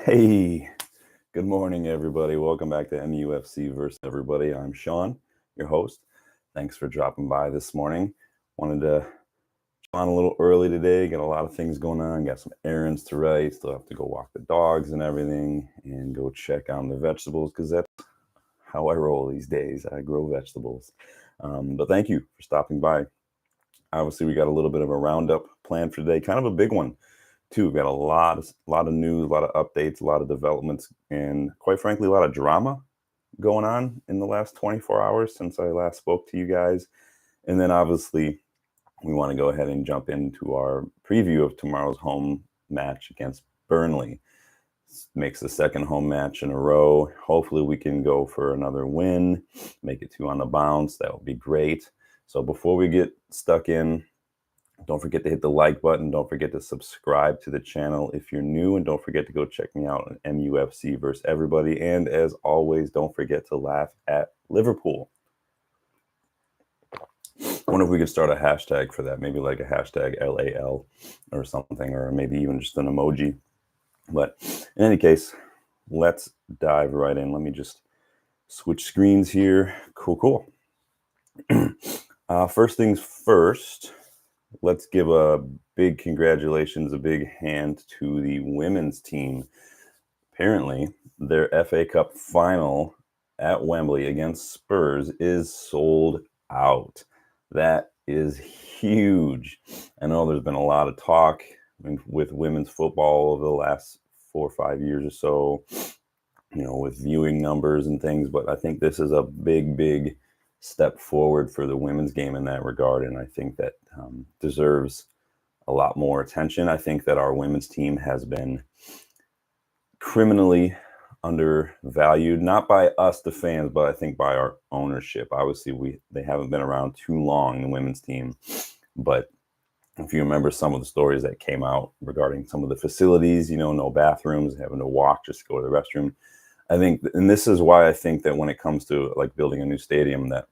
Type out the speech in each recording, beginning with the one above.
Hey, good morning, everybody. Welcome back to MUFC versus everybody. I'm Sean, your host. Thanks for dropping by this morning. Wanted to jump on a little early today. Got a lot of things going on. Got some errands to write. Still have to go walk the dogs and everything, and go check on the vegetables because that's how I roll these days. I grow vegetables. But thank you for stopping by. Obviously, we got a little bit of a roundup planned for today. Kind of a big one too. We've got a lot of news, a lot of updates, a lot of developments, and quite frankly, a lot of drama going on in the last 24 hours since I last spoke to you guys. And then obviously, we want to go ahead and jump into our preview of tomorrow's home match against Burnley. This makes the second home match in a row. Hopefully, we can go for another win, make it two on the bounce. That would be great. So before we get stuck in, don't forget to hit the like button. Don't forget to subscribe to the channel if you're new. And don't forget to go check me out on MUFC versus everybody. And as always, don't forget to laugh at Liverpool. I wonder if we could start a hashtag for that. Maybe like a hashtag LAL or something, or maybe even just an emoji. But in any case, let's dive right in. Let me just switch screens here. Cool. First things first. Let's give a big congratulations, a big hand to the women's team. Apparently, their FA Cup final at Wembley against Spurs is sold out. That is huge. I know there's been a lot of talk with women's football over the last 4 or 5 years or so, with viewing numbers and things, but I think this is a big step forward for the women's game in that regard, and I think that deserves a lot more attention. I think that our women's team has been criminally undervalued, not by us, the fans, but I think by our ownership. Obviously, they haven't been around too long, the women's team, but if you remember some of the stories that came out regarding some of the facilities, no bathrooms, having to walk just to go to the restroom. I think, and this is why I think that when it comes to like building a new stadium, that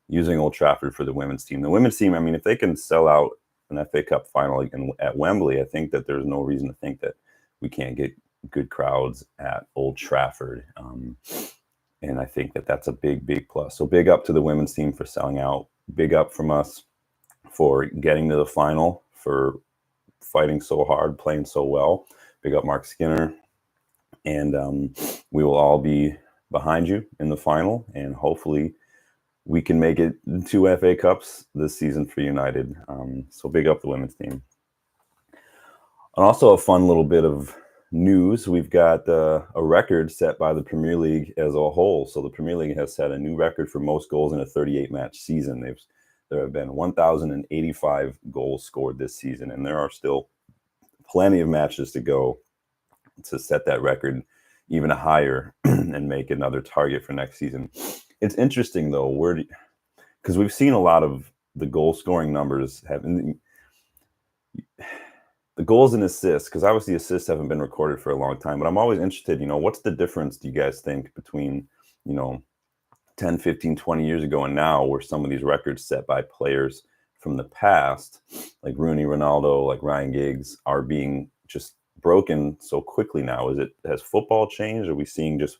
using Old Trafford for the women's team, I mean, if they can sell out an FA Cup final at Wembley, I think that there's no reason to think that we can't get good crowds at Old Trafford. And I think that that's a big plus. So big up to the women's team for selling out. Big up from us for getting to the final, for fighting so hard, playing so well. Big up Mark Skinner. And we will all be behind you in the final, and hopefully we can make it 2 FA Cups this season for United. So big up the women's team. And also a fun little bit of news. We've got a record set by the Premier League as a whole. So the Premier League has set a new record for most goals in a 38-match season. There have been 1,085 goals scored this season, and there are still plenty of matches to go to set that record even higher and make another target for next season. It's interesting though, because we've seen a lot of the goal scoring numbers the goals and assists, because obviously assists haven't been recorded for a long time, but I'm always interested, what's the difference, do you guys think, between 10, 15, 20 years ago and now, where some of these records set by players from the past, like Rooney, Ronaldo, like Ryan Giggs, are being just broken so quickly now? Has football changed? Are we seeing just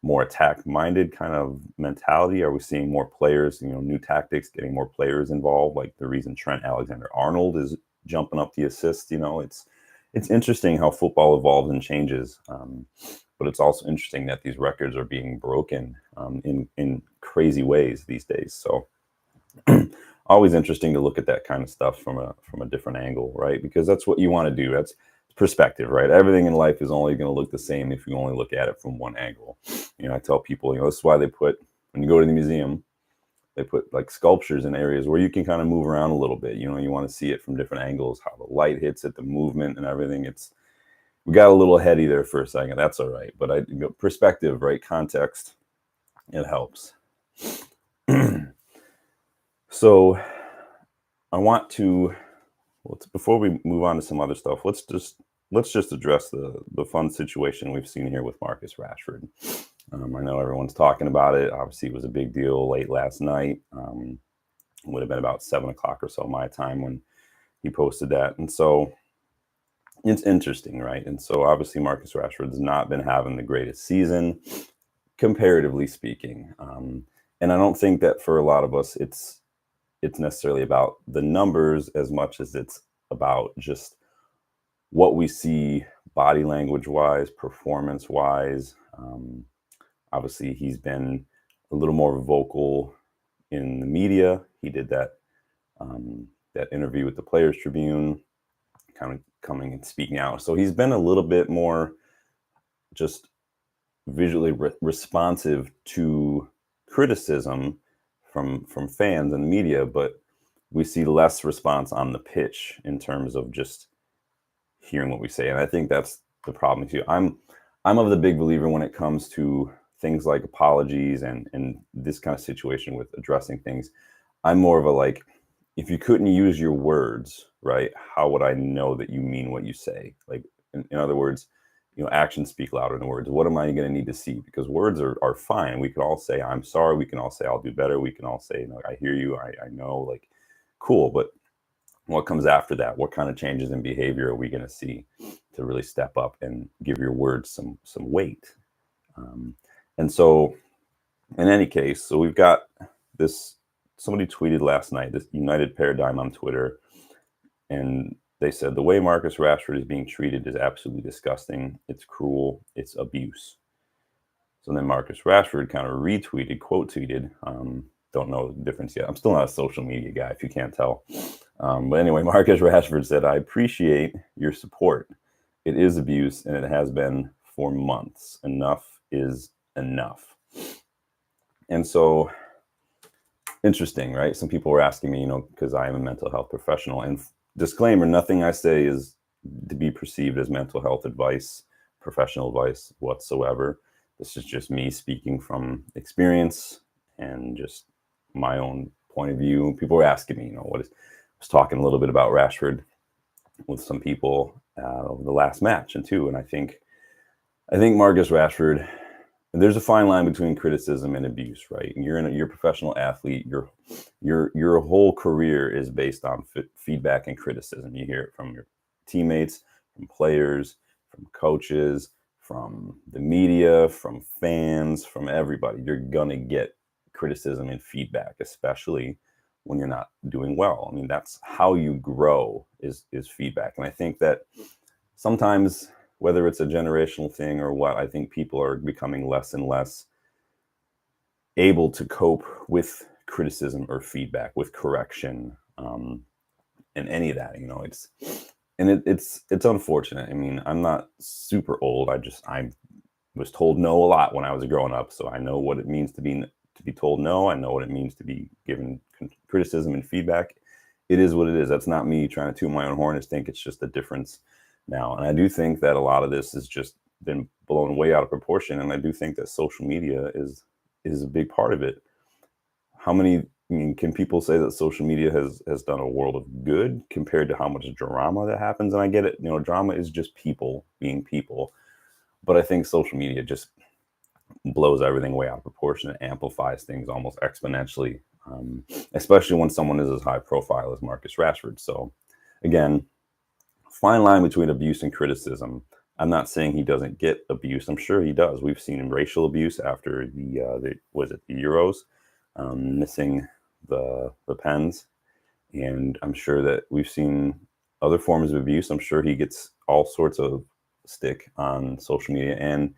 more attack-minded kind of mentality? Are we seeing more players, new tactics, getting more players involved? Like the reason Trent Alexander-Arnold is jumping up the assists. It's interesting how football evolves and changes, but it's also interesting that these records are being broken in crazy ways these days. So always interesting to look at that kind of stuff from a different angle, right? Because that's what you want to do. That's perspective, right? Everything in life is only going to look the same if you only look at it from one angle. I tell people, this is why when you go to the museum, they put like sculptures in areas where you can kind of move around a little bit. You want to see it from different angles, how the light hits it, the movement and everything. We got a little heady there for a second. That's all right. But perspective, right? Context, it helps. So I want to, before we move on to some other stuff, let's just address the fun situation we've seen here with Marcus Rashford. I know everyone's talking about it. Obviously, it was a big deal late last night. It would have been about 7 o'clock or so my time when he posted that. And so It's interesting, right? And so obviously Marcus Rashford's not been having the greatest season, comparatively speaking. And I don't think that for a lot of us, it's necessarily about the numbers as much as it's about just what we see body language wise, performance wise. Obviously, he's been a little more vocal in the media. He did that interview with the Players Tribune, kind of coming and speaking out. So he's been a little bit more just visually responsive to criticism from fans and the media, but we see less response on the pitch in terms of just hearing what we say. And I think that's the problem too. I'm of the big believer when it comes to things like apologies and this kind of situation with addressing things. I'm more of a like, if you couldn't use your words, right, how would I know that you mean what you say? Like, in other words, actions speak louder than words. What am I going to need to see? Because words are fine. We can all say, I'm sorry. We can all say, I'll do better. We can all say, I hear you. I know, like, cool. But what comes after that? What kind of changes in behavior are we going to see to really step up and give your words some weight? Um, and so, in any case, so we've got this. Somebody tweeted last night this United Paradigm on Twitter, and they said the way Marcus Rashford is being treated is absolutely disgusting. It's cruel. It's abuse. So then Marcus Rashford kind of retweeted, quote tweeted. Don't know the difference yet. I'm still not a social media guy, if you can't tell. But anyway, Marcus Rashford said, I appreciate your support. It is abuse, and it has been for months. Enough is enough. And so, interesting, right? Some people were asking me, because I am a mental health professional. And disclaimer, nothing I say is to be perceived as mental health advice, professional advice whatsoever. This is just me speaking from experience and just my own point of view. People were asking me, I was talking a little bit about Rashford with some people over the last match and too. And I think Marcus Rashford, there's a fine line between criticism and abuse, right? And you're a professional athlete. Your whole career is based on feedback and criticism. You hear it from your teammates, from players, from coaches, from the media, from fans, from everybody. You're gonna get criticism and feedback, especially when you're not doing well. I mean, that's how you grow is feedback. And I think that sometimes, whether it's a generational thing or what, I think people are becoming less and less able to cope with criticism or feedback, with correction, and any of that. It's unfortunate. I mean, I'm not super old. I was told no a lot when I was growing up, so I know what it means to be told no. I know what it means to be given criticism and feedback. It is what it is. That's not me trying to toot my own horn. I think it's just a difference now. And I do think that a lot of this has just been blown way out of proportion. And I do think that social media is a big part of it. Can people say that social media has done a world of good compared to how much drama that happens? And I get it, drama is just people being people. But I think social media just blows everything way out of proportion and amplifies things almost exponentially, especially when someone is as high profile as Marcus Rashford. So again, fine line between abuse and criticism. I'm not saying he doesn't get abuse. I'm sure he does. We've seen racial abuse after the Euros, missing the pens, and I'm sure that we've seen other forms of abuse. I'm sure he gets all sorts of stick on social media and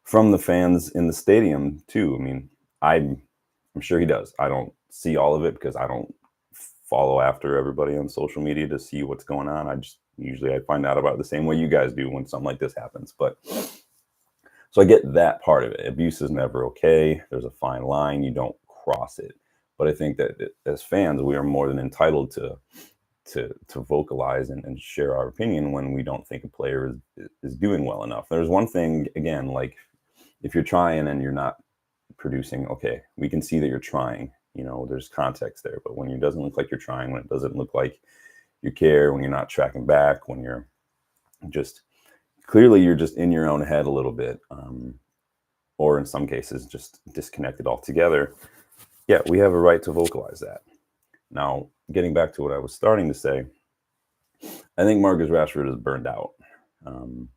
from the fans in the stadium too. I mean, I'm sure he does. I don't see all of it because I don't follow after everybody on social media to see what's going on. I find out about it the same way you guys do when something like this happens. But so I get that part of it. Abuse is never okay. There's a fine line. You don't cross it. But I think that as fans, we are more than entitled to vocalize and share our opinion when we don't think a player is doing well enough. There's one thing, again, like if you're trying and you're not producing, okay, we can see that you're trying. There's context there. But when it doesn't look like you're trying, when it doesn't look like you care, when you're not tracking back, when you're just clearly you're just in your own head a little bit, or in some cases just disconnected altogether. Yeah, we have a right to vocalize that. Now, getting back to what I was starting to say, I think Marcus Rashford is burned out. Um,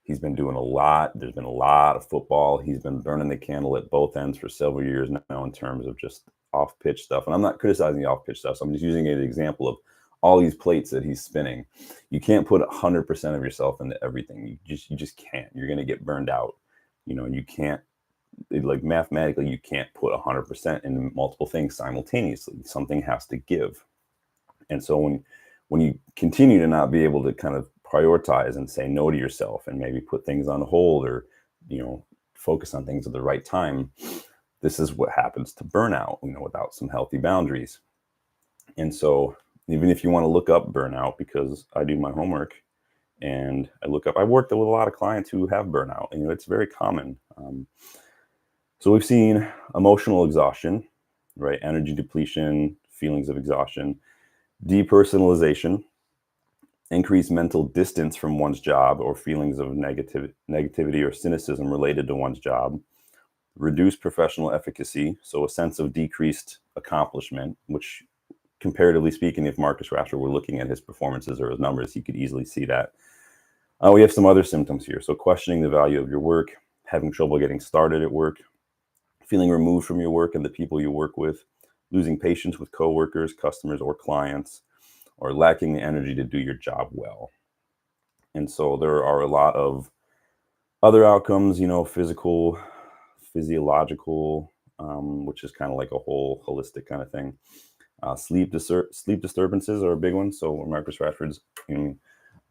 he's been doing a lot. There's been a lot of football. He's been burning the candle at both ends for several years now in terms of just off pitch stuff. And I'm not criticizing the off pitch stuff. So I'm just using an example of all these plates that he's spinning. You can't put 100% of yourself into everything. You just can't. You're going to get burned out. You can't, like, mathematically, you can't put 100% into multiple things simultaneously. Something has to give. And so when you continue to not be able to kind of prioritize and say no to yourself and maybe put things on hold, or focus on things at the right time, this is what happens to burnout, without some healthy boundaries. And so even if you want to look up burnout, because I do my homework and I worked with a lot of clients who have burnout, and it's very common. So we've seen emotional exhaustion, right? Energy depletion, feelings of exhaustion, depersonalization, increased mental distance from one's job or feelings of negativity or cynicism related to one's job, reduced professional efficacy, so a sense of decreased accomplishment, which, comparatively speaking, if Marcus Rashford were looking at his performances or his numbers, he could easily see that. We have some other symptoms here. So questioning the value of your work, having trouble getting started at work, feeling removed from your work and the people you work with, losing patience with coworkers, customers, or clients, or lacking the energy to do your job well. And so there are a lot of other outcomes, physical, physiological, which is kind of like a whole holistic kind of thing. Sleep disturbances are a big one. So Marcus Rashford's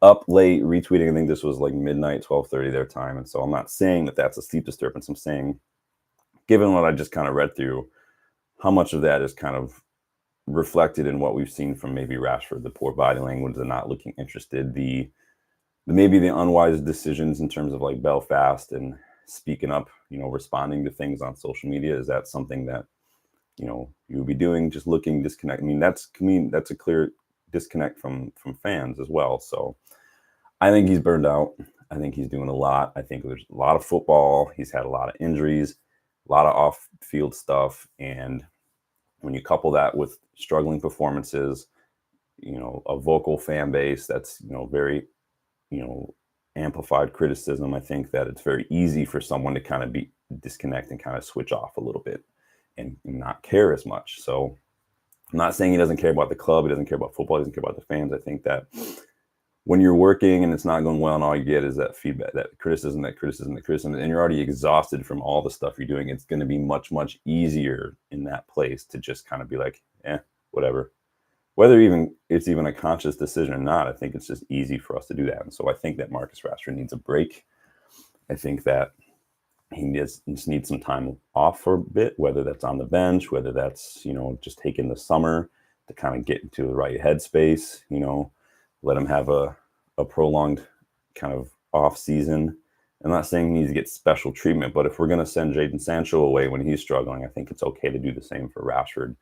up late retweeting, I think this was like midnight, 12:30 their time. And so I'm not saying that that's a sleep disturbance. I'm saying, given what I just kind of read through, how much of that is kind of reflected in what we've seen from maybe Rashford, the poor body language, the not looking interested, maybe the unwise decisions in terms of like Belfast and speaking up, responding to things on social media. Is that something that, you would be doing, just looking disconnect? That's a clear disconnect from fans as well. So I think he's burned out. I think he's doing a lot. I think there's a lot of football. He's had a lot of injuries, a lot of off-field stuff. And when you couple that with struggling performances, a vocal fan base that's, very, amplified criticism, I think that it's very easy for someone to kind of be disconnect and kind of switch off a little bit and not care as much. So I'm not saying he doesn't care about the club, he doesn't care about football, he doesn't care about the fans. I think that when you're working and it's not going well and all you get is that feedback, that criticism, and you're already exhausted from all the stuff you're doing, it's going to be much, much easier in that place to just kind of be like, whatever. Whether it's even a conscious decision or not, I think it's just easy for us to do that. And so I think that Marcus Rashford needs a break. I think that he just needs some time off for a bit, whether that's on the bench, whether that's, just taking the summer to kind of get into the right headspace, let him have a prolonged kind of off season. I'm not saying he needs to get special treatment, but if we're going to send Jadon Sancho away when he's struggling, I think it's okay to do the same for Rashford.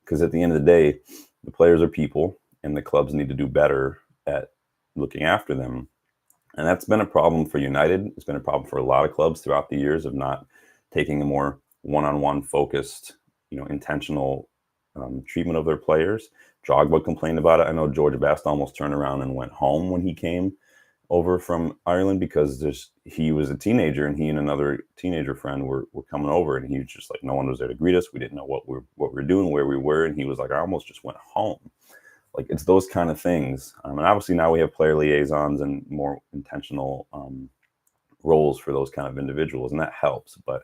Because at the end of the day, the players are people and the clubs need to do better at looking after them. And that's been a problem for United. It's been a problem for a lot of clubs throughout the years of not taking a more one-on-one focused, intentional treatment of their players. Drogba complained about it. I know George Best almost turned around and went home when he came over from Ireland because he was a teenager and he and another teenager friend were coming over, and he was just like, no one was there to greet us. We didn't know what we're doing, where we were. And he was like, I almost just went home. Like, it's those kind of things. And obviously now we have player liaisons and more intentional roles for those kind of individuals, and that helps. But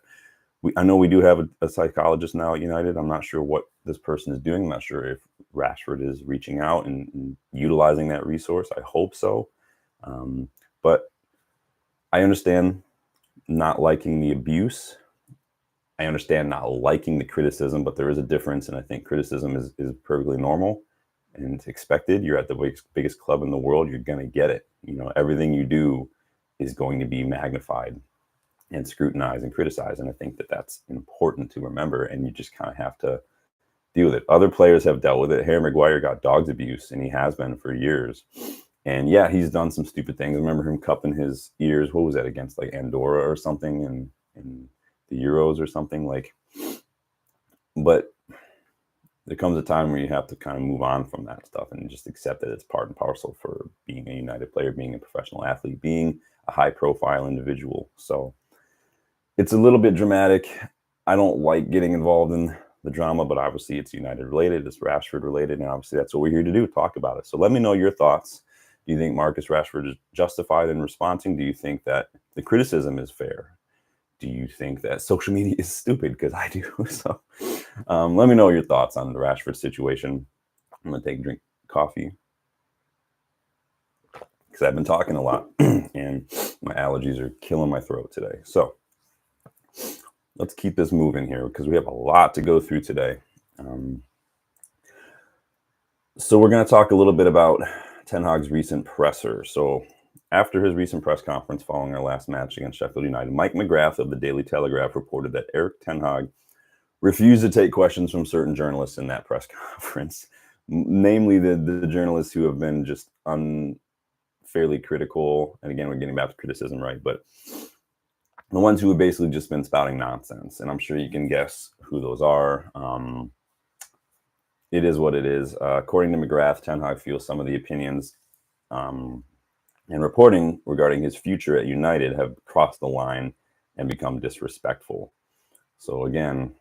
I know we do have a psychologist now at United. I'm not sure what this person is doing. I'm not sure if Rashford is reaching out and utilizing that resource. I hope so. But I understand not liking the abuse. I understand not liking the criticism, but there is a difference. And I think criticism is perfectly normal and expected. You're at the biggest club in the world. You're going to get it. Everything you do is going to be magnified and scrutinized and criticized. And I think that that's important to remember. And you just kind of have to deal with it. Other players have dealt with it. Harry Maguire got dogs abuse, and he has been for years. And yeah, he's done some stupid things. I remember him cupping his ears. What was that, against like Andorra or something in the Euros or something like? But there comes a time where you have to kind of move on from that stuff and just accept that it's part and parcel for being a United player, being a professional athlete, being a high profile individual. So it's a little bit dramatic. I don't like getting involved in the drama, but obviously it's United related, it's Rashford related, and obviously that's what we're here to do, talk about it. So let me know your thoughts. Do you think Marcus Rashford is justified in responding? Do you think that the criticism is fair? Do you think that social media is stupid? Because I do. So let me know your thoughts on the Rashford situation. I'm going to take a drink of coffee because I've been talking a lot and my allergies are killing my throat today. So let's keep this moving here because we have a lot to go through today. So we're going to talk a little bit about Ten Hag's recent presser. So after his recent press conference following our last match against Sheffield United, Mike McGrath of the Daily Telegraph reported that Erik ten Hag refused to take questions from certain journalists in that press conference, namely the journalists who have been just unfairly critical. And again, we're getting back to criticism, right? But the ones who have basically just been spouting nonsense. And I'm sure you can guess who those are. It is what it is. According to McGrath, Ten Hag feels some of the opinions and reporting regarding his future at United have crossed the line and become disrespectful. So again,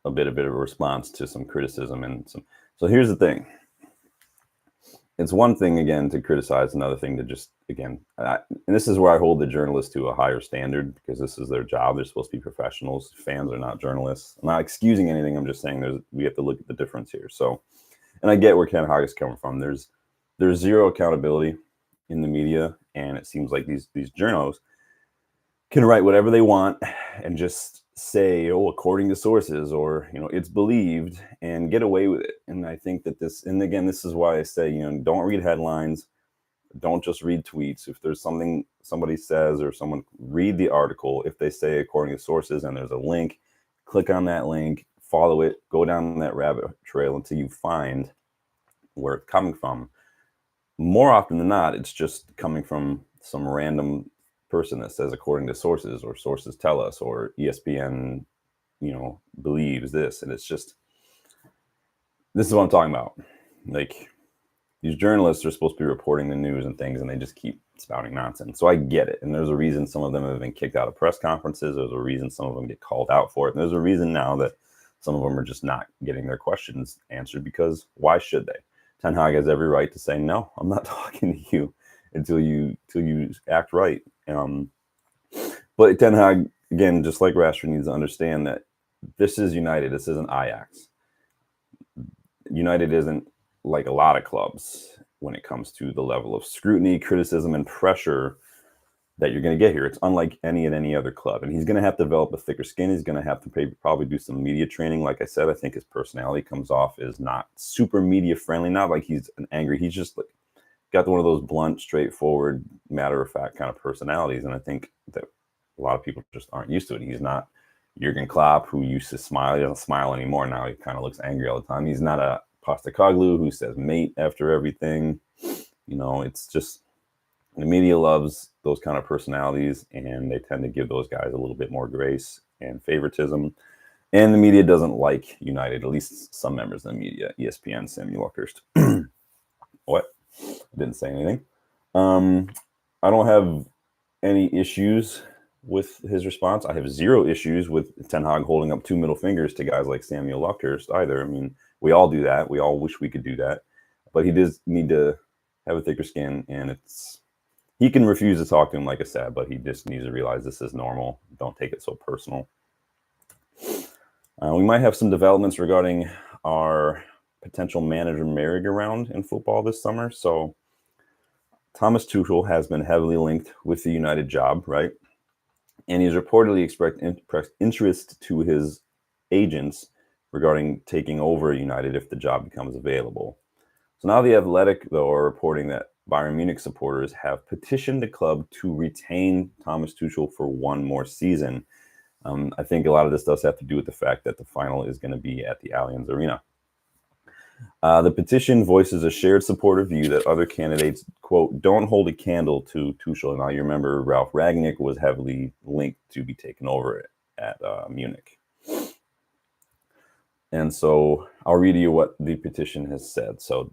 a bit of a response to some criticism and some. So here's the thing. It's one thing, again, to criticize, another thing to just, again, and this is where I hold the journalists to a higher standard because this is their job. They're supposed to be professionals. Fans are not journalists. I'm not excusing anything. I'm just saying we have to look at the difference here. So, and I get where Ten Hag is coming from. There's zero accountability in the media, and it seems like these journos can write whatever they want and just say, oh, according to sources, or, you know, it's believed, and get away with it. And I think that this, and again, this is why I say, you know, don't read headlines, don't just read tweets. If there's something somebody says or someone, read the article. If they say according to sources and there's a link, click on that link, follow it, go down that rabbit trail until you find where it's coming from. More often than not, it's just coming from some random person that says according to sources, or sources tell us, or ESPN, you know, believes this. And it's just, this is what I'm talking about. Like, these journalists are supposed to be reporting the news and things, and they just keep spouting nonsense. So I get it. And there's a reason some of them have been kicked out of press conferences. There's a reason some of them get called out for it. And there's a reason now that some of them are just not getting their questions answered, because why should they? Ten Hag has every right to say, no, I'm not talking to you until you act right. But Ten Hag, again, just like Rashford, needs to understand that this is United. This isn't Ajax. United isn't like a lot of clubs when it comes to the level of scrutiny, criticism, and pressure that you're going to get here. It's unlike any other club. And he's going to have to develop a thicker skin. He's going to have to probably do some media training. Like I said, I think his personality comes off as not super media friendly. Not like he's an angry. He's just like got one of those blunt, straightforward, matter-of-fact kind of personalities. And I think that a lot of people just aren't used to it. He's not Jurgen Klopp, who used to smile. He doesn't smile anymore. Now he kind of looks angry all the time. He's not a Postecoglou who says mate after everything. You know, it's just, the media loves those kind of personalities, and they tend to give those guys a little bit more grace and favoritism. And the media doesn't like United, at least some members of the media. ESPN, Samuel Luckhurst. What? I didn't say anything. I don't have any issues with his response. I have zero issues with Ten Hag holding up two middle fingers to guys like Samuel Luckhurst either. I mean, we all do that. We all wish we could do that. But he does need to have a thicker skin, and he can refuse to talk to him, like I said, but he just needs to realize this is normal. Don't take it so personal. We might have some developments regarding our potential manager merry-go-round in football this summer. So Thomas Tuchel has been heavily linked with the United job, right? And he's reportedly expressed interest to his agents regarding taking over United if the job becomes available. So now the Athletic, though, are reporting that Bayern Munich supporters have petitioned the club to retain Thomas Tuchel for one more season. I think a lot of this does have to do with the fact that the final is going to be at the Allianz Arena. The petition voices a shared supportive view that other candidates, quote, don't hold a candle to Tuchel. Now, you remember Ralf Rangnick was heavily linked to be taken over at Munich. And so I'll read you what the petition has said. So,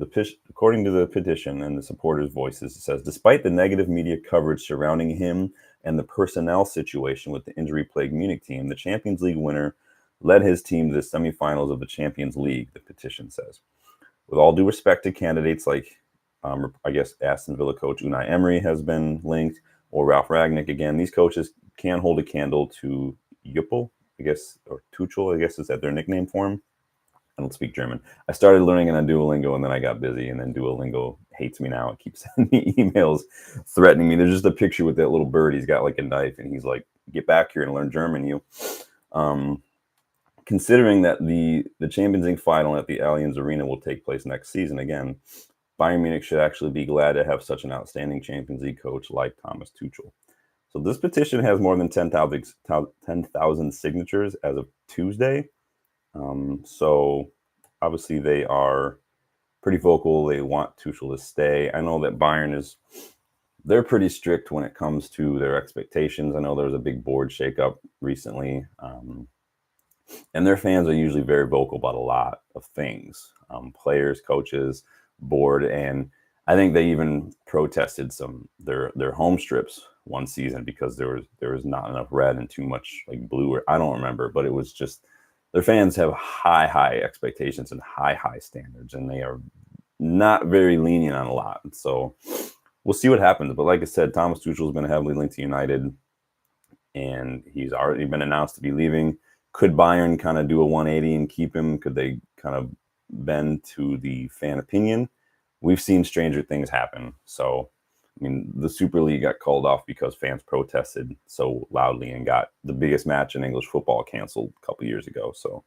according to the petition and the supporters' voices, it says, despite the negative media coverage surrounding him and the personnel situation with the injury-plagued Munich team, the Champions League winner led his team to the semifinals of the Champions League, the petition says. With all due respect to candidates like, I guess, Aston Villa coach Unai Emery has been linked, or Ralph Ragnick, again, these coaches can hold a candle to Yuppel, I guess, or Tuchel, I guess is that their nickname for him. I don't speak German. I started learning it on Duolingo, and then I got busy, and then Duolingo hates me now. It keeps sending me emails threatening me. There's just a picture with that little bird. He's got like a knife, and he's like, get back here and learn German, you. Considering that the Champions League final at the Allianz Arena will take place next season again, Bayern Munich should actually be glad to have such an outstanding Champions League coach like Thomas Tuchel. So this petition has more than 10,000 signatures as of Tuesday. So obviously they are pretty vocal. They want Tuchel to stay. I know that Bayern they're pretty strict when it comes to their expectations. I know there was a big board shakeup recently. And their fans are usually very vocal about a lot of things, players, coaches, board, and I think they even protested their home strips one season because there was not enough red and too much like blue, or I don't remember, but it was just their fans have high expectations and high standards, and they are not very lenient on a lot. So we'll see what happens. But like I said, Thomas Tuchel has been heavily linked to United, and he's already been announced to be leaving. Could Bayern kind of do a 180 and keep him? Could they kind of bend to the fan opinion? We've seen stranger things happen. So, I mean, the Super League got called off because fans protested so loudly and got the biggest match in English football canceled a couple years ago. So,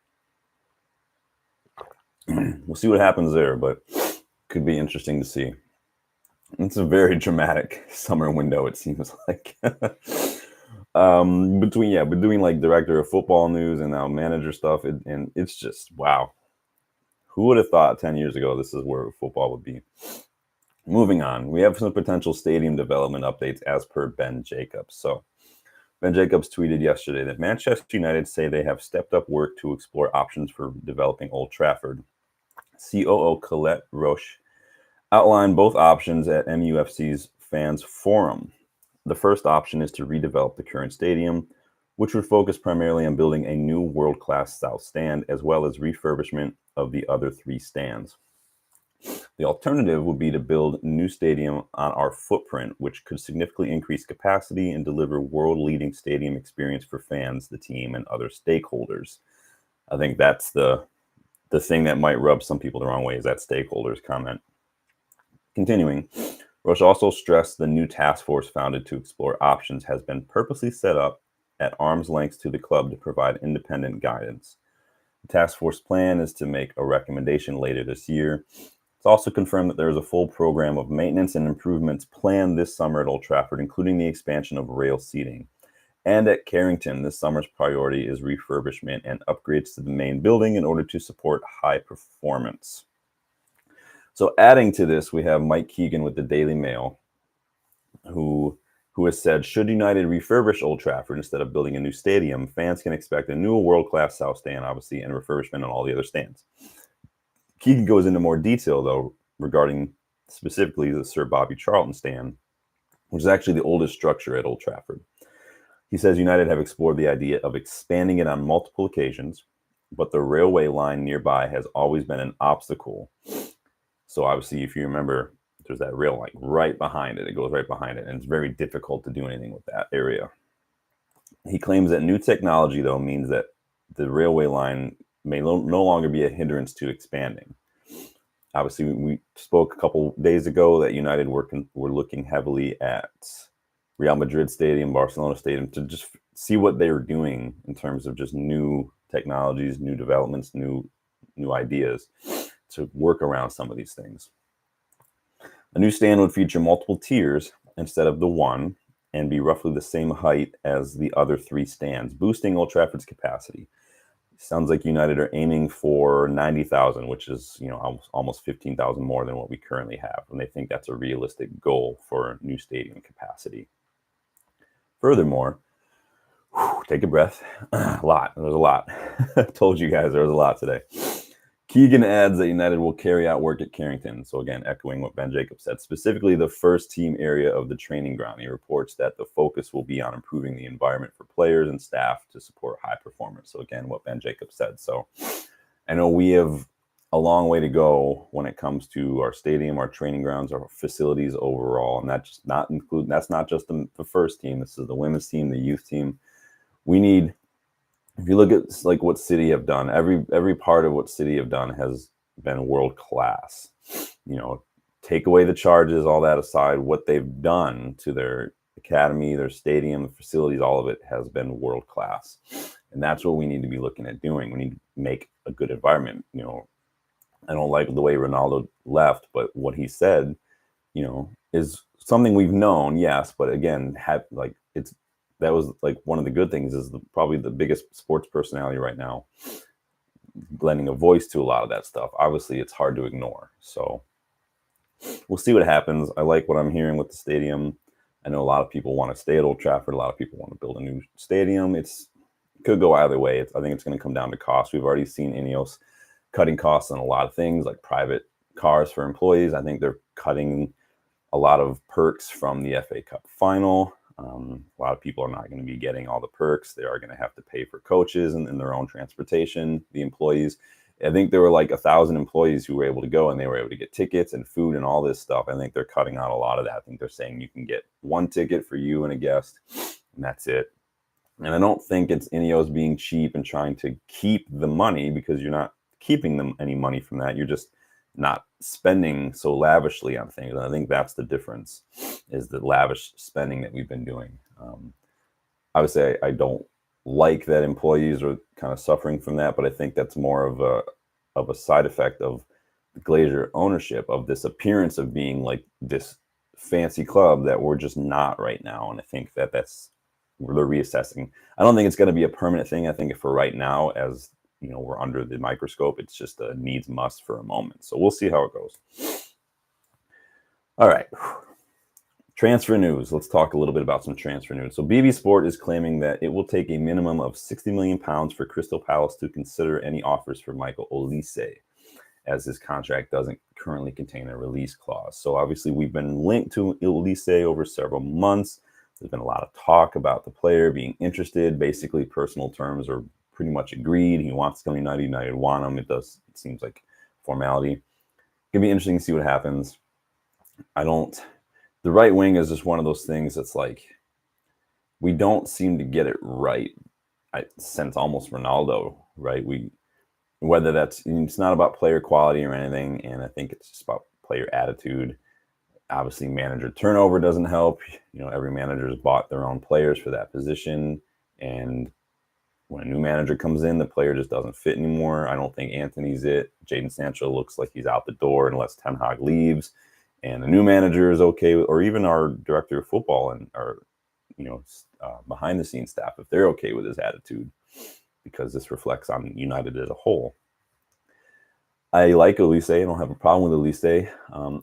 we'll see what happens there, but could be interesting to see. It's a very dramatic summer window, it seems like. Between like director of football news and now manager stuff, and it's just wow. Who would have thought 10 years ago this is where football would be? Moving on, we have some potential stadium development updates as per Ben Jacobs. So Ben Jacobs tweeted yesterday that Manchester United say they have stepped up work to explore options for developing Old Trafford. COO Colette Roche outlined both options at MUFC's Fans Forum. The first option is to redevelop the current stadium, which would focus primarily on building a new world-class south stand, as well as refurbishment of the other three stands. The alternative would be to build a new stadium on our footprint, which could significantly increase capacity and deliver world-leading stadium experience for fans, the team, and other stakeholders. I think that's the thing that might rub some people the wrong way, is that stakeholders comment. Continuing, Roche also stressed the new task force founded to explore options has been purposely set up at arm's length to the club to provide independent guidance. The task force plan is to make a recommendation later this year. It's also confirmed that there is a full program of maintenance and improvements planned this summer at Old Trafford, including the expansion of rail seating. And at Carrington, this summer's priority is refurbishment and upgrades to the main building in order to support high performance. So adding to this, we have Mike Keegan with the Daily Mail, who has said, should United refurbish Old Trafford instead of building a new stadium, fans can expect a new world-class south stand, obviously, and refurbishment on all the other stands. Keegan goes into more detail, though, regarding specifically the Sir Bobby Charlton stand, which is actually the oldest structure at Old Trafford. He says United have explored the idea of expanding it on multiple occasions, but the railway line nearby has always been an obstacle. So obviously, if you remember, there's that rail line right behind it. It goes right behind it, and it's very difficult to do anything with that area. He claims that new technology, though, means that the railway line may no longer be a hindrance to expanding. Obviously, we spoke a couple days ago that United were looking heavily at Real Madrid Stadium, Barcelona Stadium, to just see what they were doing in terms of just new technologies, new developments, new ideas to work around some of these things. A new stand would feature multiple tiers instead of the one and be roughly the same height as the other three stands, boosting Old Trafford's capacity. Sounds like United are aiming for 90,000, which is almost 15,000 more than what we currently have, and they think that's a realistic goal for new stadium capacity. Furthermore, Take a breath. A lot. There's a lot. I told you guys there was a lot today. Keegan adds that United will carry out work at Carrington. So again, echoing what Ben Jacobs said, specifically the first team area of the training ground. He reports that the focus will be on improving the environment for players and staff to support high performance. So again, what Ben Jacobs said. So I know we have a long way to go when it comes to our stadium, our training grounds, our facilities overall. And that's not just the first team. This is the women's team, the youth team. We need, if you look at like what City have done, every part of what City have done has been world class. Take away the charges, all that aside, what they've done to their academy, their stadium, the facilities, all of it has been world class. And that's what we need to be looking at doing. We need to make a good environment. I don't like the way Ronaldo left, but what he said, is something we've known, yes, but again, that was like one of the good things is probably the biggest sports personality right now, lending a voice to a lot of that stuff. Obviously, it's hard to ignore. So we'll see what happens. I like what I'm hearing with the stadium. I know a lot of people want to stay at Old Trafford. A lot of people want to build a new stadium. It could go either way. I think it's going to come down to cost. We've already seen Ineos cutting costs on a lot of things like private cars for employees. I think they're cutting a lot of perks from the FA Cup final. A lot of people are not going to be getting all the perks. They are going to have to pay for coaches and their own transportation, the employees. I think there were like 1,000 employees who were able to go and they were able to get tickets and food and all this stuff. I think they're cutting out a lot of that. I think they're saying you can get one ticket for you and a guest, and that's it. And I don't think it's Ineos being cheap and trying to keep the money, because you're not keeping them any money from that. You're just not spending so lavishly on things. And I think that's the difference, is the lavish spending that we've been doing. Obviously, I don't like that employees are kind of suffering from that, but I think that's more of a side effect of the Glazer ownership, of this appearance of being like this fancy club that we're just not right now. And I think that's they're reassessing. I don't think it's going to be a permanent thing. I think for right now, as we're under the microscope, it's just a needs must for a moment. So we'll see how it goes. All right. Transfer news. Let's talk a little bit about some transfer news. So BB Sport is claiming that it will take a minimum of £60 million for Crystal Palace to consider any offers for Michael Olise, as his contract doesn't currently contain a release clause. So obviously we've been linked to Olise over several months. There's been a lot of talk about the player being interested. Basically, personal terms are pretty much agreed. He wants to come to United. United want him. It seems like formality. It's going to be interesting to see what happens. The right wing is just one of those things that's like, we don't seem to get it right. Since almost Ronaldo, right? Whether it's not about player quality or anything, and I think it's just about player attitude. Obviously, manager turnover doesn't help. Every manager has bought their own players for that position, and when a new manager comes in, the player just doesn't fit anymore. I don't think Anthony's it. Jadon Sancho looks like he's out the door unless Ten Hag leaves, and the new manager is okay with, or even our director of football and our behind the scenes staff, if they're okay with his attitude, because this reflects on United as a whole. I like Olise. I don't have a problem with Olise.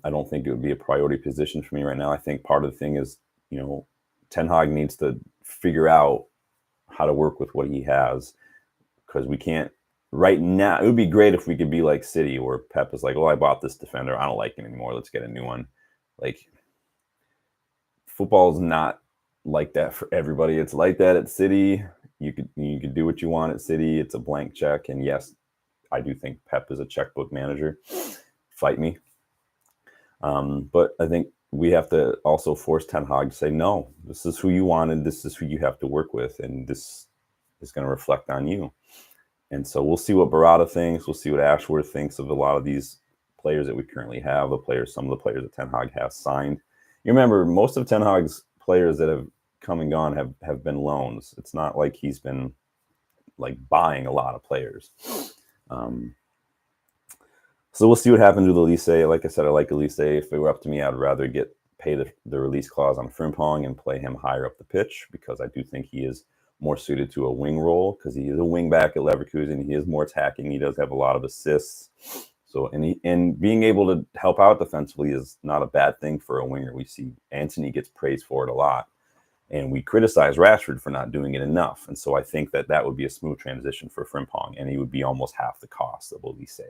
I don't think it would be a priority position for me right now. I think part of the thing is, Ten Hag needs to figure out how to work with what he has, because we can't right now. It would be great if we could be like City, where Pep is like, "Oh, I bought this defender. I don't like him anymore. Let's get a new one." Like, football is not like that for everybody. It's like that at City. You could do what you want at City. It's a blank check, and yes, I do think Pep is a checkbook manager. Fight me. But I think we have to also force Ten Hag to say, no, this is who you wanted. This is who you have to work with. And this is going to reflect on you. And so we'll see what Barada thinks. We'll see what Ashworth thinks of a lot of these players that we currently have, some of the players that Ten Hag has signed. You remember, most of Ten Hag's players that have come and gone have been loans. It's not like he's been like buying a lot of players. So we'll see what happens with Olise. Like I said, I like Olise. If it were up to me, I'd rather pay the release clause on Frimpong and play him higher up the pitch, because I do think he is more suited to a wing role, because he is a wing back at Leverkusen. He is more attacking. He does have a lot of assists. So and being able to help out defensively is not a bad thing for a winger. We see Anthony gets praised for it a lot. And we criticize Rashford for not doing it enough. And so I think that that would be a smooth transition for Frimpong, and he would be almost half the cost of Elise.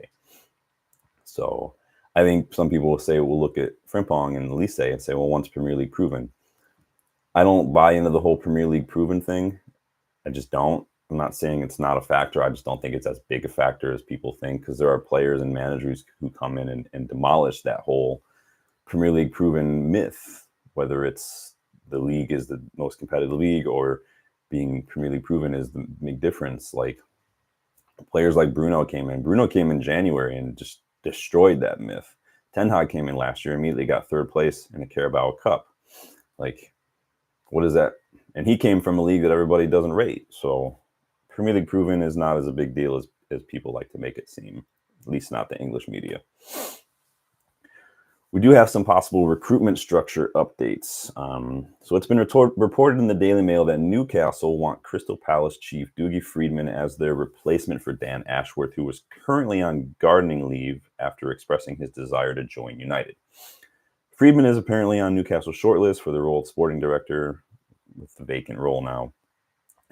So I think some people will say, we'll look at Frimpong and Elise and say, well, once Premier League proven. I don't buy into the whole Premier League proven thing. I just don't. I'm not saying it's not a factor. I just don't think it's as big a factor as people think, because there are players and managers who come in and demolish that whole Premier League proven myth, whether it's the league is the most competitive league or being Premier League proven is the big difference. Like players like Bruno came in. Bruno came in January and just destroyed that myth. Ten Hag came in last year, immediately got third place in the Carabao Cup. Like, what is that? And he came from a league that everybody doesn't rate. So Premier League proven is not as a big deal as people like to make it seem, at least not the English media. We do have some possible recruitment structure updates. So it's been reported in the Daily Mail that Newcastle want Crystal Palace chief Dougie Freedman as their replacement for Dan Ashworth, who was currently on gardening leave after expressing his desire to join United. Freedman is apparently on Newcastle's shortlist for the role of sporting director, with the vacant role now.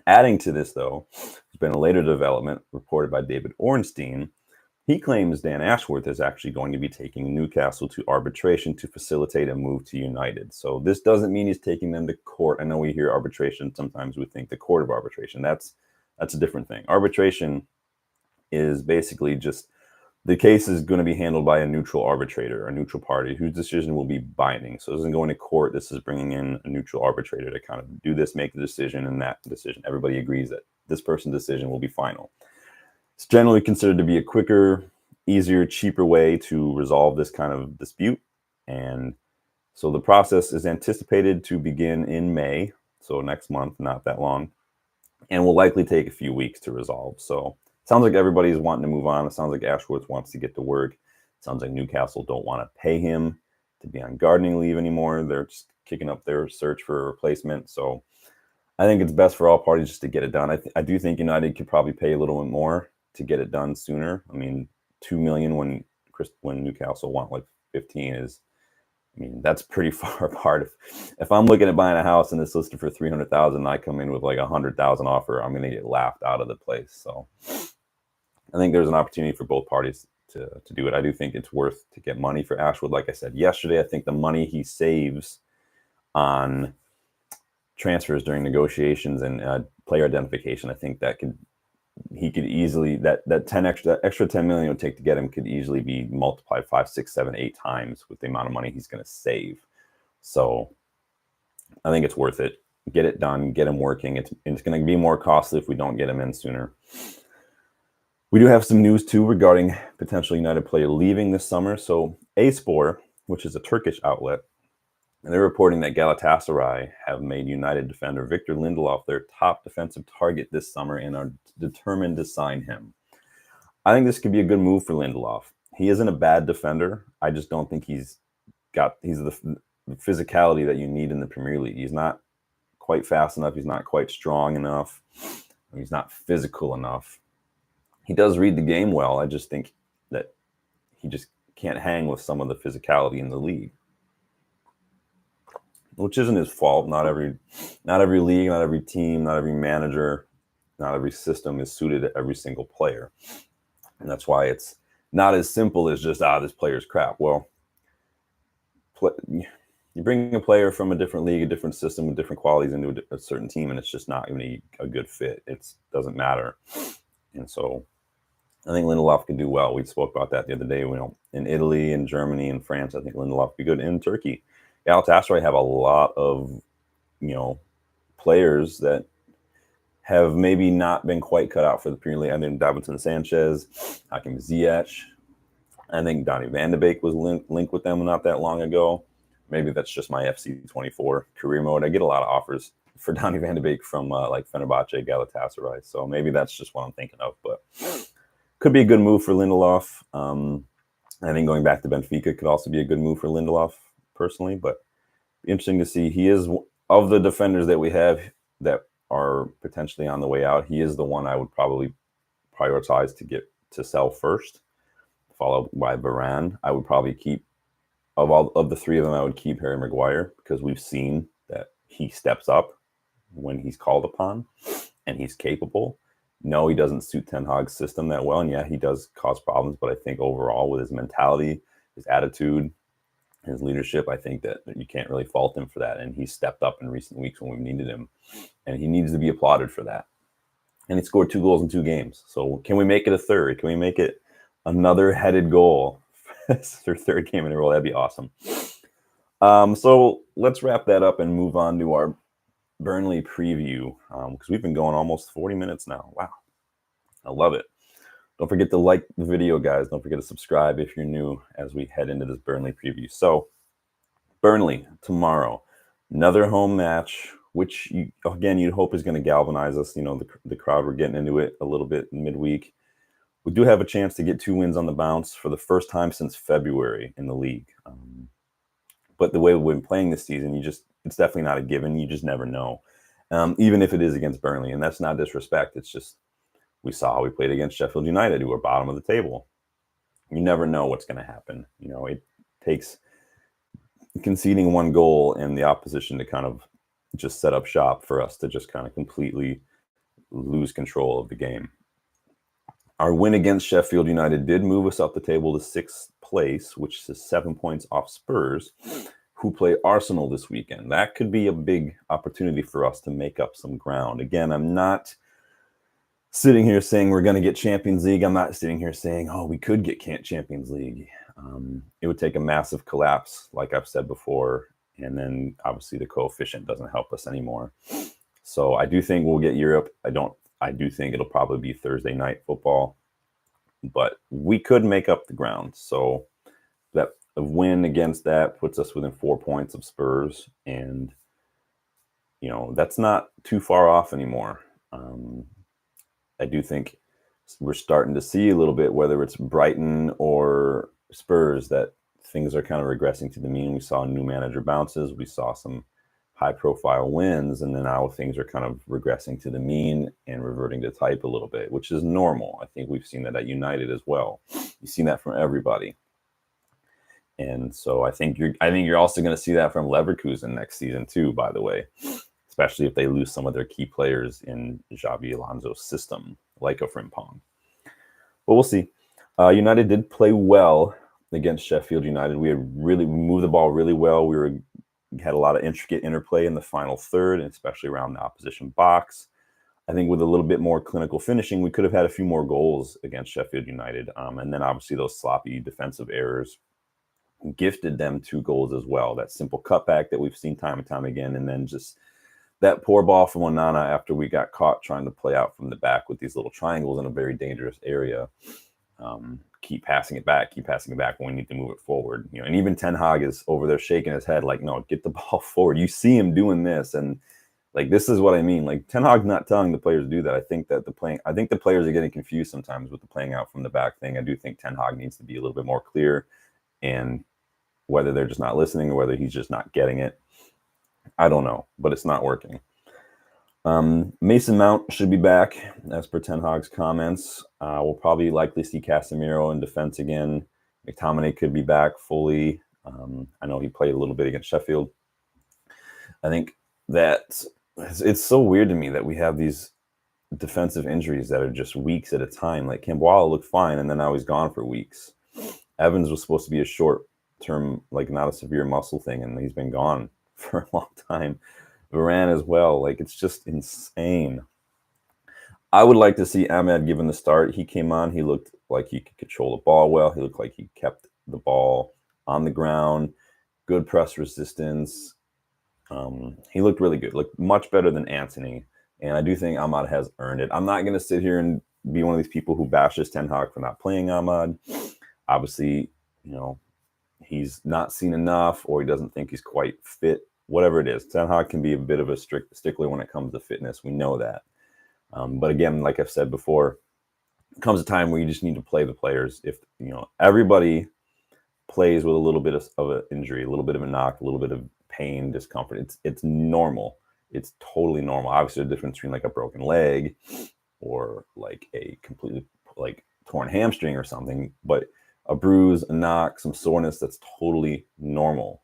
Adding to this, though, there's been a later development reported by David Ornstein. He claims Dan Ashworth is actually going to be taking Newcastle to arbitration to facilitate a move to United. So this doesn't mean he's taking them to court. I know we hear arbitration. Sometimes we think the court of arbitration. That's a different thing. Arbitration is basically just the case is going to be handled by a neutral arbitrator, a neutral party whose decision will be binding. So this isn't going to court. This is bringing in a neutral arbitrator to kind of do this, make the decision, and that decision. Everybody agrees that this person's decision will be final. It's generally considered to be a quicker, easier, cheaper way to resolve this kind of dispute. And so the process is anticipated to begin in May, so next month, not that long, and will likely take a few weeks to resolve. So it sounds like everybody's wanting to move on. It sounds like Ashworth wants to get to work. It sounds like Newcastle don't want to pay him to be on gardening leave anymore. They're just kicking up their search for a replacement. So I think it's best for all parties just to get it done. I do think United could probably pay a little bit more to get it done sooner. I mean, $2 million when Newcastle want like 15 is, I mean, that's pretty far apart. If I'm looking at buying a house and it's listed for 300,000, and I come in with like 100,000 offer, I'm going to get laughed out of the place. So I think there's an opportunity for both parties to do it. I do think it's worth to get money for Ashwood. Like I said yesterday, I think the money he saves on transfers during negotiations and player identification, I think that he could easily, that extra 10 million it would take to get him could easily be multiplied 5, 6, 7, 8 times with the amount of money he's going to save. So I think it's worth it. Get it done, get him working. It's going to be more costly if we don't get him in sooner. We do have some news too regarding potential United player leaving this summer. So A-Spor, which is a Turkish outlet, and they're reporting that Galatasaray have made United defender Victor Lindelof their top defensive target this summer and are determined to sign him. I think this could be a good move for Lindelof. He isn't a bad defender. I just don't think he's the physicality that you need in the Premier League. He's not quite fast enough. He's not quite strong enough. He's not physical enough. He does read the game well. I just think that he just can't hang with some of the physicality in the league, which isn't his fault. Not every league, not every team, not every manager, not every system is suited to every single player. And that's why it's not as simple as just, this player's crap. Well, you bring a player from a different league, a different system with different qualities into a certain team, and it's just not going to be a good fit. It doesn't matter. And so I think Lindelof could do well. We spoke about that the other day. In Italy and Germany and France, I think Lindelof would be good. In Turkey, Galatasaray have a lot of, players that have maybe not been quite cut out for the Premier League. I think Davinson Sanchez, Hakim Ziyech. I think Donny van de Beek was linked with them not that long ago. Maybe that's just my FC24 career mode. I get a lot of offers for Donny van de Beek from like Fenerbahce, Galatasaray. So maybe that's just what I'm thinking of. But could be a good move for Lindelof. I think going back to Benfica could also be a good move for Lindelof personally. But interesting to see. He is, of the defenders that we have that are potentially on the way out, he is the one I would probably prioritize to get to sell first, followed by Varane. I would probably keep, of the three of them, I would keep Harry Maguire, because we've seen that he steps up when he's called upon and he's capable. No, he doesn't suit Ten Hag's system that well. And yeah, he does cause problems. But I think overall with his mentality, his attitude, his leadership, I think that you can't really fault him for that. And he's stepped up in recent weeks when we've needed him. And he needs to be applauded for that. And he scored 2 goals in 2 games. So can we make it a third? Can we make it another headed goal? Their third game in a row. That'd be awesome. So let's wrap that up and move on to our Burnley preview, because we've been going almost 40 minutes now. Wow. I love it. Don't forget to like the video, guys. Don't forget to subscribe if you're new as we head into this Burnley preview. So Burnley tomorrow, another home match, which you'd hope is going to galvanize us. You know, the crowd were getting into it a little bit in midweek. We do have a chance to get 2 wins on the bounce for the first time since February in the league. But the way we've been playing this season, it's definitely not a given. You just never know, even if it is against Burnley. And that's not disrespect. It's just we saw how we played against Sheffield United, who are bottom of the table. You never know what's going to happen. You know, it takes conceding 1 goal and the opposition to kind of just set up shop for us to just kind of completely lose control of the game. Our win against Sheffield United did move us up the table to 6th place, which is 7 points off Spurs, who play Arsenal this weekend. That could be a big opportunity for us to make up some ground. Again, I'm not sitting here saying we're going to get Champions League. I'm not sitting here saying, oh, we could get Champions League. It would take a massive collapse, like I've said before, and then obviously the coefficient doesn't help us anymore. So I do think we'll get Europe. I do think it'll probably be Thursday night football, but we could make up the ground. So that a win against that puts us within 4 points of Spurs, and you know that's not too far off anymore. I do think we're starting to see a little bit, whether it's Brighton or Spurs, that things are kind of regressing to the mean. We saw new manager bounces. We saw some high-profile wins, and then now things are kind of regressing to the mean and reverting to type a little bit, which is normal. I think we've seen that at United as well. You've seen that from everybody. And so I think you're also going to see that from Leverkusen next season too, by the way, especially if they lose some of their key players in Xabi Alonso's system, like a Frimpong. But we'll see. United did play well against Sheffield United. We moved the ball really well. We had a lot of intricate interplay in the final third, and especially around the opposition box. I think with a little bit more clinical finishing, we could have had a few more goals against Sheffield United. And then obviously those sloppy defensive errors gifted them 2 goals as well. That simple cutback that we've seen time and time again, and then just that poor ball from Onana after we got caught trying to play out from the back with these little triangles in a very dangerous area. Keep passing it back when we need to move it forward. You know, and even Ten Hag is over there shaking his head like, no, get the ball forward. You see him doing this, and like this is what I mean. Like Ten Hag's not telling the players to do that. I think the players are getting confused sometimes with the playing out from the back thing. I do think Ten Hag needs to be a little bit more clear, and whether they're just not listening or whether he's just not getting it, I don't know, but it's not working. Mason Mount should be back, as per Ten Hag's comments. We'll probably likely see Casemiro in defense again. McTominay could be back fully. I know he played a little bit against Sheffield. I think that it's so weird to me that we have these defensive injuries that are just weeks at a time. Like Camboire looked fine, and then now he's gone for weeks. Evans was supposed to be a short-term, like not a severe muscle thing, and he's been gone for a long time. Varane as well. Like, it's just insane. I would like to see Ahmed given the start. He came on. He looked like he could control the ball well. He looked like he kept the ball on the ground. Good press resistance. He looked really good. Looked much better than Antony. And I do think Ahmad has earned it. I'm not going to sit here and be one of these people who bashes Ten Hag for not playing Ahmad. Obviously, you know, he's not seen enough, or he doesn't think he's quite fit. Whatever it is, Ten Hag can be a bit of a strict stickler when it comes to fitness. We know that. But again, like I've said before, it comes a time where you just need to play the players. If, you know, everybody plays with a little bit of an injury, a little bit of a knock, a little bit of pain, discomfort. It's normal. It's totally normal. Obviously, the difference between like a broken leg or like a completely like torn hamstring or something, but a bruise, a knock, some soreness, that's totally normal.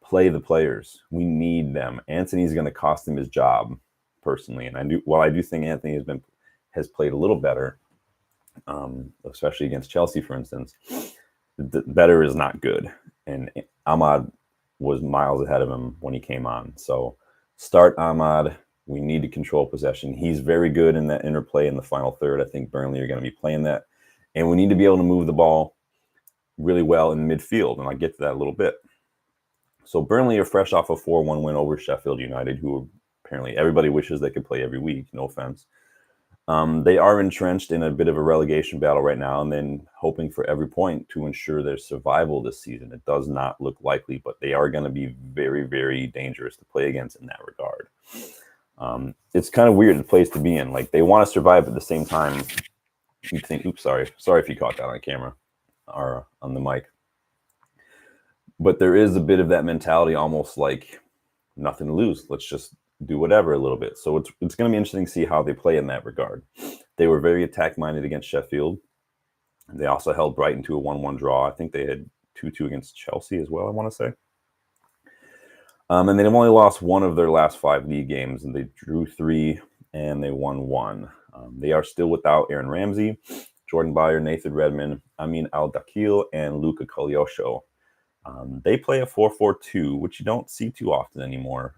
play the players. We need them. Anthony's going to cost him his job, personally. And while I do think Anthony has played a little better, especially against Chelsea, for instance, the better is not good. And Ahmad was miles ahead of him when he came on. So start Ahmad. We need to control possession. He's very good in that interplay in the final third. I think Burnley are going to be playing that. And we need to be able to move the ball really well in midfield. And I'll get to that a little bit. So Burnley are fresh off a 4-1 win over Sheffield United, who apparently everybody wishes they could play every week. No offense. They are entrenched in a bit of a relegation battle right now, and then hoping for every point to ensure their survival this season. It does not look likely, but they are going to be very, very dangerous to play against in that regard. It's kind of weird the place to be in. Like, they want to survive, but at the same time, you think, oops, sorry if you caught that on camera or on the mic. But there is a bit of that mentality, almost like nothing to lose. Let's just do whatever a little bit. So it's going to be interesting to see how they play in that regard. They were very attack-minded against Sheffield. They also held Brighton to a 1-1 draw. I think they had 2-2 against Chelsea as well, I want to say. And they've only lost one of their last 5 league games, and they drew 3 and they won 1. They are still without Aaron Ramsey, Jordan Bayer, Nathan Redmond, Amin Al-Dakil, and Luka Kolyosho. They play a 4-4-2, which you don't see too often anymore.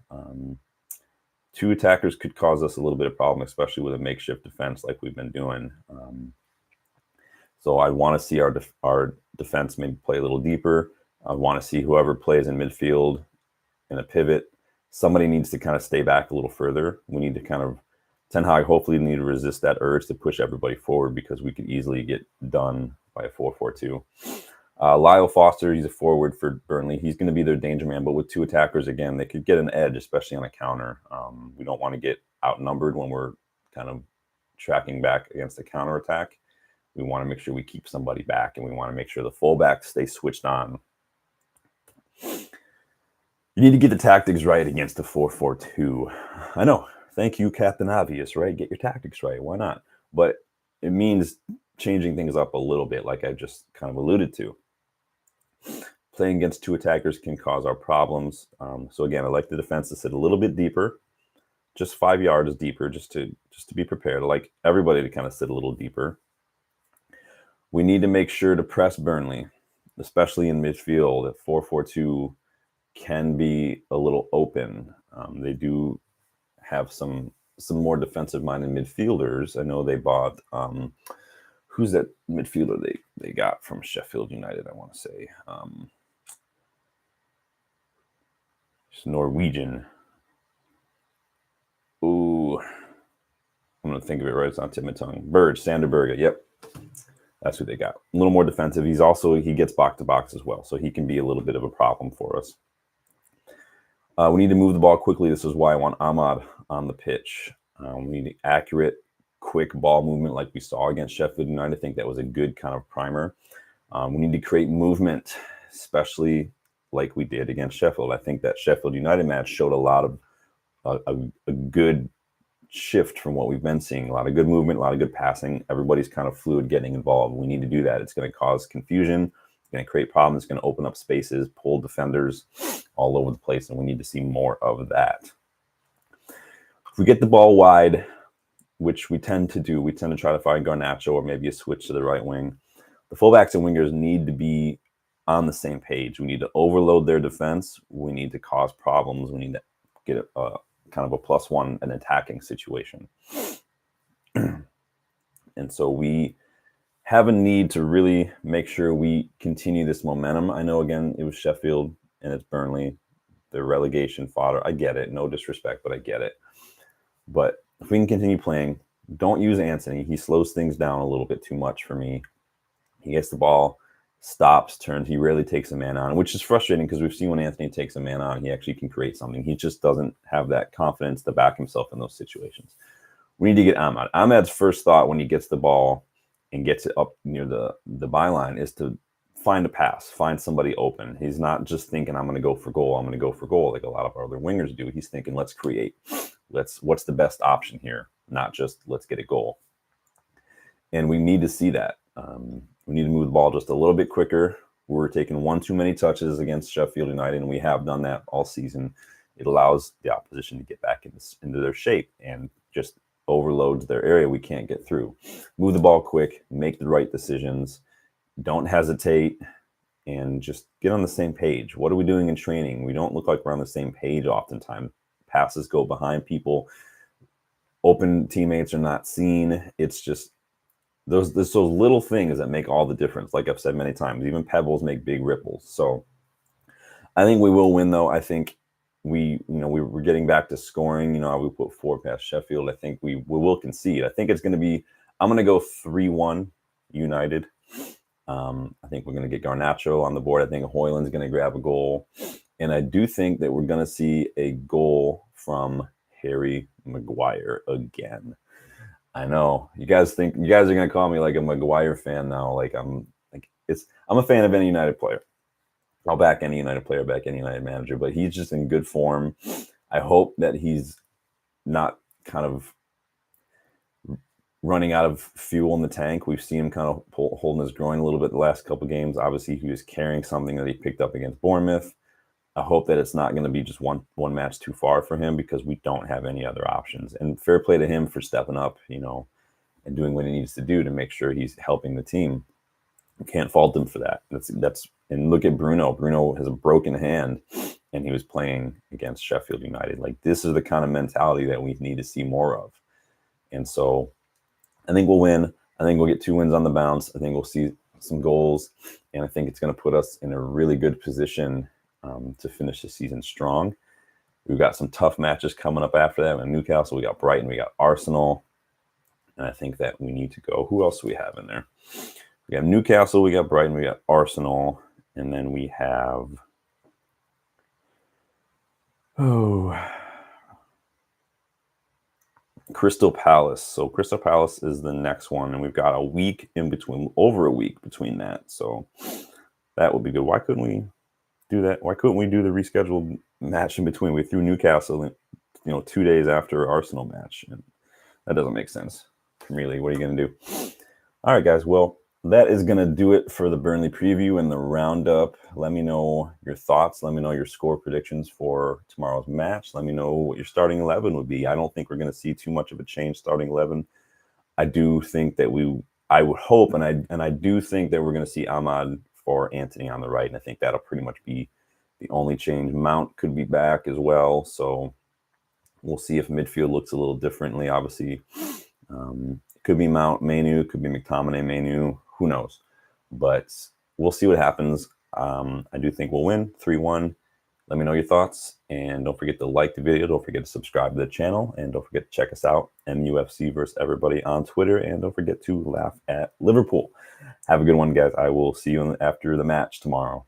2 attackers could cause us a little bit of problem, especially with a makeshift defense like we've been doing. So I want to see our defense maybe play a little deeper. I want to see whoever plays in midfield in a pivot. Somebody needs to kind of stay back a little further. We need to kind of, Ten Hag hopefully need to resist that urge to push everybody forward, because we could easily get done by a 4-4-2. Lyle Foster, he's a forward for Burnley. He's going to be their danger man, but with 2 attackers, again, they could get an edge, especially on a counter. We don't want to get outnumbered when we're kind of tracking back against a counterattack. We want to make sure we keep somebody back, and we want to make sure the fullbacks stay switched on. You need to get the tactics right against a 4-4-2. I know. Thank you, Captain Obvious, right? Get your tactics right. Why not? But it means changing things up a little bit, like I just kind of alluded to. Playing against 2 attackers can cause our problems. So again, I like the defense to sit a little bit deeper, just 5 yards deeper, just to be prepared. I like everybody to kind of sit a little deeper. We need to make sure to press Burnley, especially in midfield. At 4-4-2 can be a little open. They do have some more defensive-minded midfielders. I know they bought who's that midfielder they got from Sheffield United, I want to say. It's Norwegian. Ooh. I'm going to think of it right. It's on tip of my tongue. Sander Berge. Yep. That's who they got. A little more defensive. He gets box-to-box as well, so he can be a little bit of a problem for us. We need to move the ball quickly. This is why I want Ahmad on the pitch. We need accurate, quick ball movement like we saw against Sheffield United. I think that was a good kind of primer. We need to create movement, especially like we did against Sheffield. I think that Sheffield United match showed a lot of a good shift from what we've been seeing. A lot of good movement, a lot of good passing. Everybody's kind of fluid getting involved. We need to do that. It's going to cause confusion. It's going to create problems. It's going to open up spaces, pull defenders all over the place, and we need to see more of that. If we get the ball wide, which we tend to do, we tend to try to find Garnacho or maybe a switch to the right wing. The fullbacks and wingers need to be on the same page. We need to overload their defense. We need to cause problems. We need to get a kind of a +1, an attacking situation. And so we have a need to really make sure we continue this momentum. I know, again, it was Sheffield and it's Burnley. The relegation fodder. I get it. No disrespect, but I get it. But if we can continue playing, don't use Anthony. He slows things down a little bit too much for me. He gets the ball, stops, turns. He rarely takes a man on, which is frustrating because we've seen when Anthony takes a man on, he actually can create something. He just doesn't have that confidence to back himself in those situations. We need to get Ahmad. Ahmad's first thought when he gets the ball and gets it up near the byline is to find a pass, find somebody open. He's not just thinking, I'm going to go for goal. I'm going to go for goal like a lot of our other wingers do. He's thinking, let's create. What's the best option here? Not just let's get a goal. And we need to see that. We need to move the ball just a little bit quicker. we're taking one too many touches against Sheffield United, and we have done that all season. It allows the opposition to get back into their shape and just overloads their area we can't get through. Move the ball quick, make the right decisions, don't hesitate, and just get on the same page. What are we doing in training? We don't look like we're on the same page oftentimes. Passes go behind people. Open teammates are not seen. It's just those little things that make all the difference. Like I've said many times, even pebbles make big ripples. So I think we will win, though. I think we're getting back to scoring. We put 4 past Sheffield. I think we will concede. I think it's going to be. I'm going to go 3-1 United. I think we're going to get Garnacho on the board. I think Højlund's going to grab a goal, and I do think that we're going to see a goal from Harry Maguire again. I know you guys are going to call me like a Maguire fan now. I'm a fan of any United player. I'll back any United player, back any United manager, but he's just in good form. I hope that he's not kind of running out of fuel in the tank. We've seen him kind of holding his groin a little bit the last couple of games. Obviously, he was carrying something that he picked up against Bournemouth. I hope that it's not going to be just one match too far for him, because we don't have any other options. And fair play to him for stepping up, and doing what he needs to do to make sure he's helping the team. You can't fault him for that. And look at Bruno. Bruno has a broken hand, and he was playing against Sheffield United. This is the kind of mentality that we need to see more of. And so I think we'll win. I think we'll get 2 wins on the bounce. I think we'll see some goals, and I think it's going to put us in a really good position to finish the season strong. We've got some tough matches coming up after that. We have Newcastle, we got Brighton, we got Arsenal, and I think that we need to go. Who else do we have in there? We have Newcastle, we got Brighton, we got Arsenal, and then we have Crystal Palace. So Crystal Palace is the next one, and we've got a week in between, over a week between that. So that would be good. Why couldn't we do that? Why couldn't we do the rescheduled match in between? We threw Newcastle in, 2 days after Arsenal match, and that doesn't make sense. Premier League, what are you going to do? All right, guys. Well, that is going to do it for the Burnley preview and the roundup. Let me know your thoughts. Let me know your score predictions for tomorrow's match. Let me know what your starting 11 would be. I don't think we're going to see too much of a change starting 11. I do think that I would hope, and I do think that we're going to see Ahmad for Anthony on the right, and I think that'll pretty much be the only change. Mount could be back as well, so we'll see if midfield looks a little differently. Obviously, it could be Mount, Mainu, could be McTominay, Mainu. Who knows? But we'll see what happens. I do think we'll win 3-1. Let me know your thoughts, and don't forget to like the video. Don't forget to subscribe to the channel, and don't forget to check us out, MUFC versus everybody on Twitter, and don't forget to laugh at Liverpool. Have a good one, guys. I will see you after the match tomorrow.